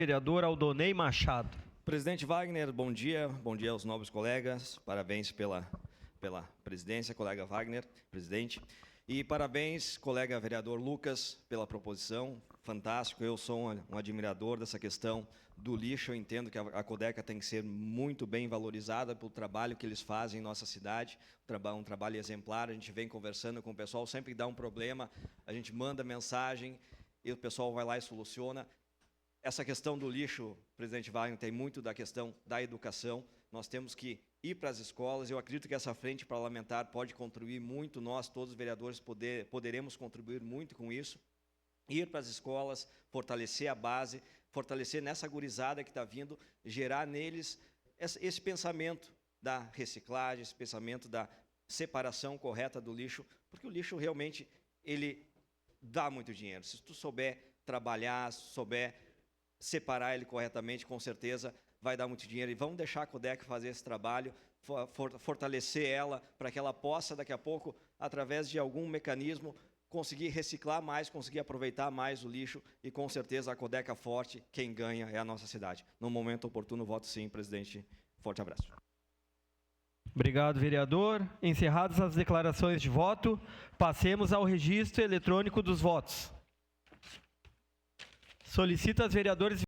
Vereador Aldonei Machado. Presidente Wagner, bom dia aos nobres colegas, parabéns pela presidência, colega Wagner, presidente, e parabéns, colega vereador Lucas, pela proposição, fantástico, eu sou um admirador dessa questão do lixo, eu entendo que a Codeca tem que ser muito bem valorizada pelo trabalho que eles fazem em nossa cidade, um trabalho exemplar, a gente vem conversando com o pessoal, sempre que dá um problema, a gente manda mensagem e o pessoal vai lá e soluciona. Essa questão do lixo, presidente Wagner, tem muito da questão da educação. Nós temos que ir para as escolas. Eu acredito que essa frente parlamentar pode contribuir muito. Nós, todos os vereadores, poderemos contribuir muito com isso. Ir para as escolas, fortalecer a base, fortalecer nessa gurizada que está vindo, gerar neles esse pensamento da reciclagem, esse pensamento da separação correta do lixo, porque o lixo realmente ele dá muito dinheiro. Se tu souber trabalhar, se souber separar ele corretamente, com certeza vai dar muito dinheiro. E vamos deixar a Codeca fazer esse trabalho, fortalecer ela, para que ela possa, daqui a pouco, através de algum mecanismo, conseguir reciclar mais, conseguir aproveitar mais o lixo, e com certeza a Codeca forte, quem ganha é a nossa cidade. No momento oportuno, voto sim, presidente. Forte abraço. Obrigado, vereador. Encerradas as declarações de voto, passemos ao registro eletrônico dos votos. Solicito aos vereadores